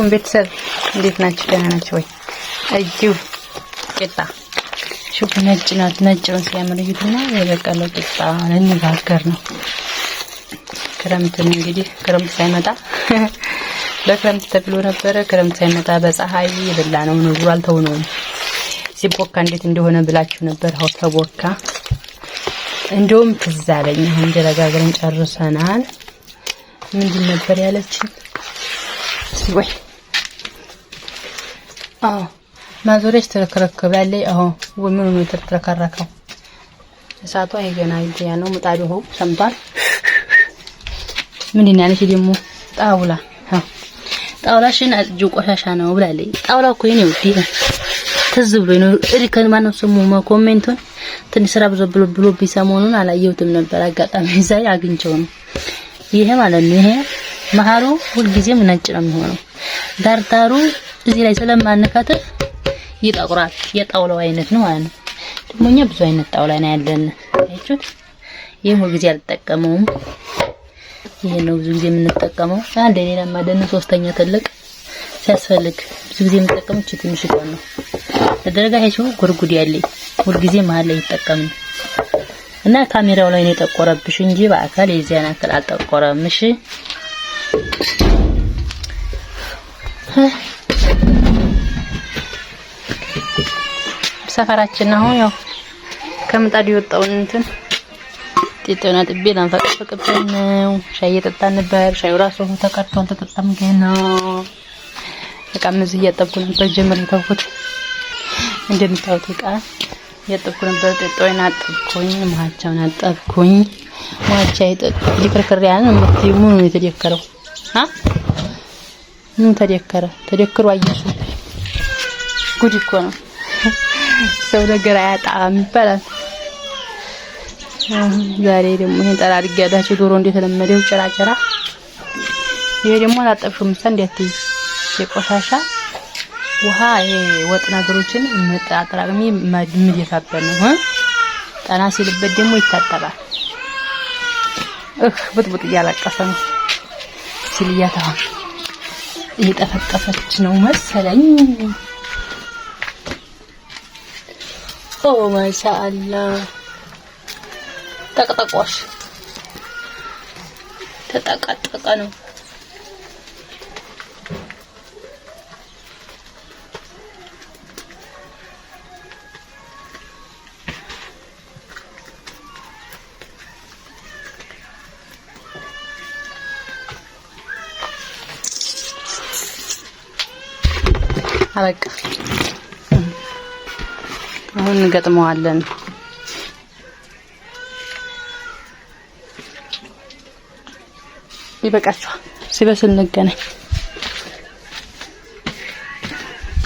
አለይኩም ቤተሰብ እንዴት ናችሁ? ደህና ናችሁ ወይ? እጂው ቂጣ ሹፍ ነጭ ናት። ነጭውን ሲያምርይትና የበቀለው ቂጣ ልንጋገር ነው። ክረምትን እንግዲህ ክረምት ሳይመጣ ለክረምት ተብሎ ነበረ። ክረምት ሳይመጣ በፀሐይ የበላ ነው ኑሮ አልተውነውም። ሲቦካ እንዴት እንደሆነ ብላችሁ ነበር። አው ተቦካ። እንደውም ትዝ አለኝ። አሁን እንጀራ ጨርሰናል። ምንድን ነበር ያለችን? ወይ ማዞሪያሽ ተከረከባለይ። ወምኑ ነው ተተከረከረከው። እሳቷ ይገና ይያ ነው። ምጣዱ ሆ ሰምቷል። ምንድን ነው ያለች ደግሞ? ጣውላሽን አጅ ቆሻሻ ነው ብላለይ። ጣውላው እኮ የኔ ውድ ትዝ ብሎኝ ነው። እሪከን ማነው ስሙ ኮሜንቱን ትንሽ ስራ ብሎ ቢሰሞኑን አላየሁትም ነበር። አጋጣሚ ሳይ አግኝቼው ነው። ይሄ ማለት ነው። ይሄ መሃሉ ሁልጊዜም ነጭ ነው የሚሆነው። ዳርዳሩ እዚህ ላይ ስለማንከትፍ ይጠቁራል። የጣውላው አይነት ነው ማለት ነው። ደሞኛ ብዙ አይነት ጣውላ ነው ያለን። አይቹት ይሄ ሁልጊዜ አልተጠቀመውም። ይሄ ነው ብዙ ጊዜ የምንጠቀመው። አንድ ሌላ ማደነ ሶስተኛ ትልቅ ሲያስፈልግ ብዙ ጊዜ የምንጠቀመው ትንሽ ይቆን ነው። ለደረጋ ሄቹ ጉርጉድ ያለኝ ሁልጊዜ መሃል ላይ ይጠቀም እና ካሜራው ላይ ነው የጠቆረብሽ እንጂ በአካል የዚያን አካል አልጠቆረም። እሺ ሰፈራችን አሁን ያው ከምጣድ የወጣውን እንትን ጤጤና ጥቤ ላንፈቀፈቀብን ነው። ሻይ እየጠጣን ነበር። ሻዩ ራሱ ተቀርቷል። ተጠጣም ገና በቃ ምዝ እያጠብኩ ነበር። ጀምረን ተውኩት። እንደምታውቁት እቃ እያጠብኩ ነበር። ጤጤውን አጠብኩኝ፣ ማቻውን አጠብኩኝ። ማቻ ይጥቅርክር ያለ ነው የምትይው። ምን ነው የተደከረው? ምን ተደከረ? ተደክሮ አየሱ ጉድ እኮ ነው። ሰው ነገር አያጣም ይባላል። ዛሬ ደግሞ ይሄን ጠራርግ ያዳችሁ ዶሮ እንደተለመደው ጭራጭራ። ይሄ ደግሞ አላጠብሽም እንዴት የቆሻሻ ውሃ ወጥ ነገሮችን መጣጣራቅሚ ምድየካበል ነው። ጠና ሲልበት ደግሞ ይታጠባል። ብጥብጥ እያለቀሰ ነው ሲልያታው እየጠፈጠፈች ነው መሰለኝ። ማሻአላህ ተቀጠቆሽ ተጠቀጠቀ ነው። አበቃ። አሁን እንገጥመዋለን። ይበቃችኋል። ሲበስል እንገናኝ።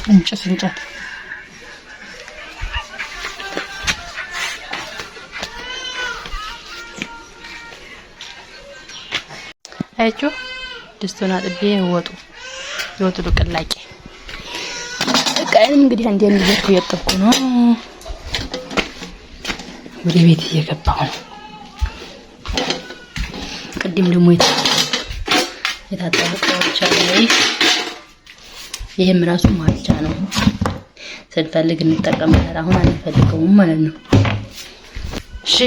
እንጨት አይቹ ድስቱን አጥቤ ወጡ ቅላቄ እቃዬን እንግዲህ አንዴ እየጠበኩ ነው። ወደ ቤት እየገባሁ ነው። ቅድም ደግሞ የታጠቡ እቃዎች አሉ። ይሄም ራሱ ማቻ ነው። ስንፈልግ እንጠቀምበታለን። አሁን አንፈልገውም ማለት ነው። እሺ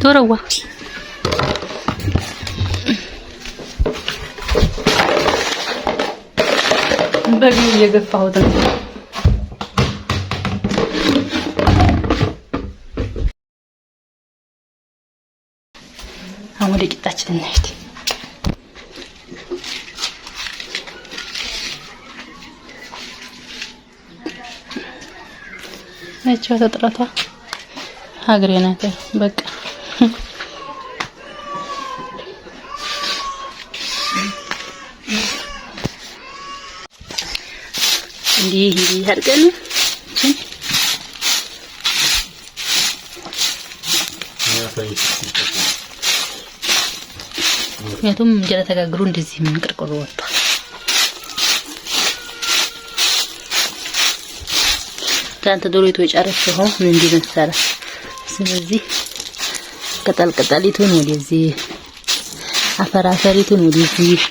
ቶረዋ በጊዜ እየገፋሁት ነው። አሁን ወደ ቂጣችን እንሂድ። ነጭው ተጥራቷ ሀገሬ ናት። በቃ እንዲህ አድርገን ምክንያቱም እንጀራ ተጋግሮ እንደዚህ ምን ቅርቅሮ ወጣ። ታንተ ዶሮይቶ የጨረሰው ምን እንዲመሰለ። ስለዚህ ቅጠል ቅጠሊቱን ወደዚህ አፈራፈሪቱን ወዲህ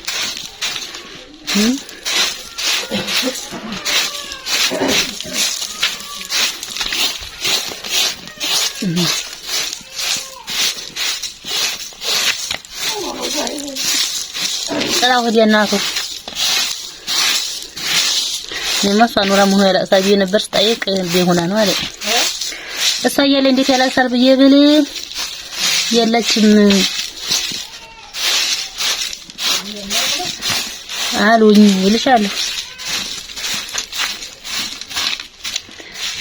ሰላም ወዲያናቱ ነማስ አኑራ ምን ሆነ አሳቢ ነበር ስጠይቅ ቢሆና ነው አለ እሳያለ እንዴት ያላሳል ብዬ ብል የለችም አሉኝ ይልሻለሁ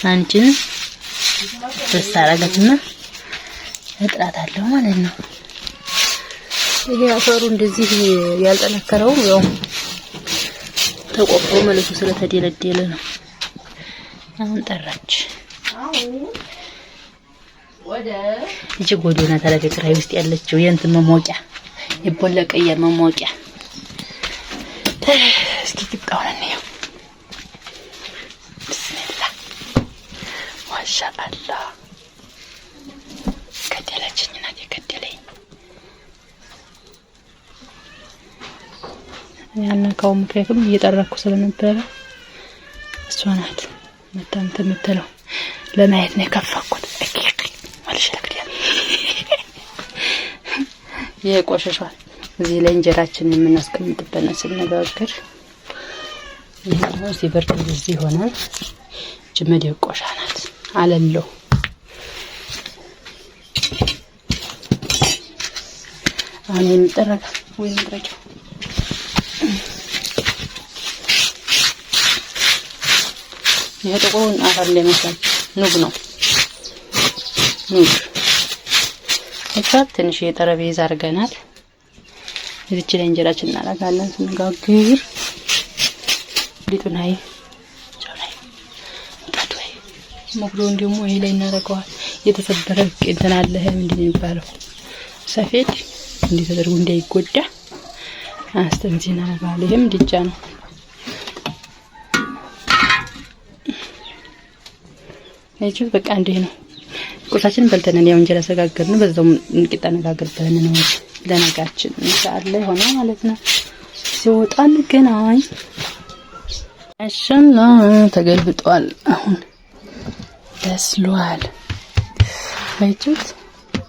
አንቺን ተሳራገትና እጥራታለሁ ማለት ነው። ይሄ አፈሩ እንደዚህ ያልጠነከረው ያው ተቆፍሮ መልሶ ስለተደለደለ ነው። አሁን ጠራች ወደ እጅ ጎዶና ተለከክራይ ውስጥ ያለችው የእንትን መሞቂያ የቦለቀየ መሞቂያ እስኪ ግጣውን ነው ቢስሚላህ ማሻአላህ ከደለችኝና የከደለኝ ያነካው ምክንያቱም እየጠራኩ ስለነበረ እሷ ናት መታንተ የምትለው ለማየት ነው የከፋኩት ማለት ነው። የቆሸሿል እዚህ ላይ እንጀራችንን የምናስቀምጥበት ነው ስንነጋገር ይሄው ሲበርድ እዚህ ይሆናል። ጅመድ የቆሻናት አለለው አሁን የሚጠረጋ ወይ ምድረጃው ይሄ ጥቁሩን አፈር እንደመስላል ኑግ ነው ኑግ ትንሽ የጠረጴዛ አድርገናል። እዚች ላይ እንጀራችን እናደርጋለን ስንጋግር ሊጡን አይ ቻላይ ታጥወይ ሞክሮን ደግሞ ይሄ ላይ እናደርገዋል። የተሰበረ እንትን አለ ምንድን ነው የሚባለው ሰፌድ እንዲህ ተደርጎ እንዳይጎዳ አስተንዚና ባለ ይሄም ድጃ ነው። አይቹ በቃ እንዴ ነው ቁርሳችን በልተን ያው እንጀራ ሰጋገርን በዛው እንቂጣ ነጋገርበን ነው ለነጋችን ኢንሻአላህ ሆነ ማለት ነው። ሲወጣ እንገናኝ። አሸና ተገልብጧል። አሁን በስሏል። አይቹት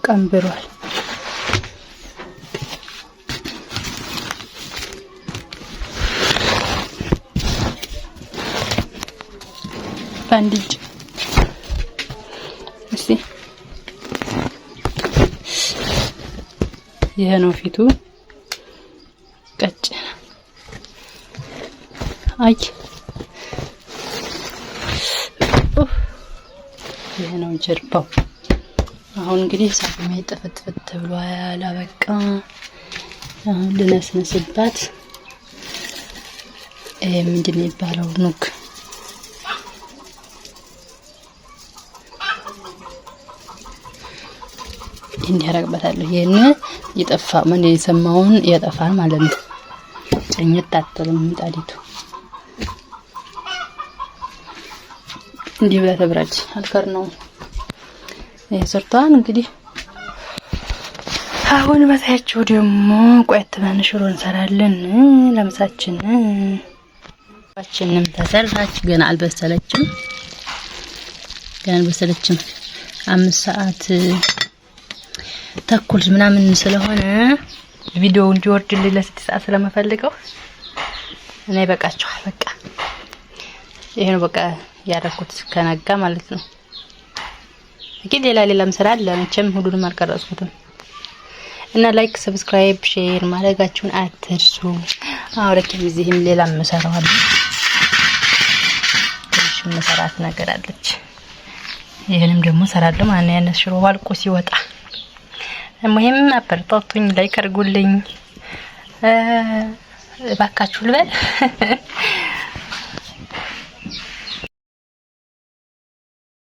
ቀንብሯል። ባንዲጅ እስቲ ይሄ ነው ፊቱ ቀጭ አይ ይሄ ነው ጀርባው። አሁን እንግዲህ ሳምንት ጥፍጥፍት ብሏል። አበቃ። አሁን ልነስንስባት ምንድን ነው የሚባለው ኑግ እንዲያረግበታለሁ። ይሄን ይጠፋ ምን የሰማውን ያጠፋል ማለት ነው። ጭኝት አትልም ምጣዲቱ እንዲህ ብላ ተብራጅ አልከር ነው የሰርቷን እንግዲህ አሁን በታያችሁ ደግሞ ቆየት ብለን ሽሮ እንሰራለን ለምሳችን ባችንም ተሰርታች ገና አልበሰለችም 5 ሰዓት ተኩል ምናምን ስለሆነ ቪዲዮው እንዲወርድልኝ ለ6 ሰዓት ስለመፈልገው እኔ በቃችኋል። በቃ ይሄ ነው በቃ ያደረኩት ከነጋ ማለት ነው። እንግዲህ ሌላም ስራ አለ መቼም ሁሉንም አልቀረጽኩትም እና ላይክ ሰብስክራይብ ሼር ማድረጋችሁን አትርሱ። አውረከም እዚህም ሌላም መሰራዋል ትንሽ መሰራት ነገር አለች። ይሄንም ደግሞ ሰራለሁ ማን ያነስ ሽሮ ባልቆ ሲወጣ ሙሂም አበርታቱኝ ላይክ አድርጉልኝ ባካችሁ ልበል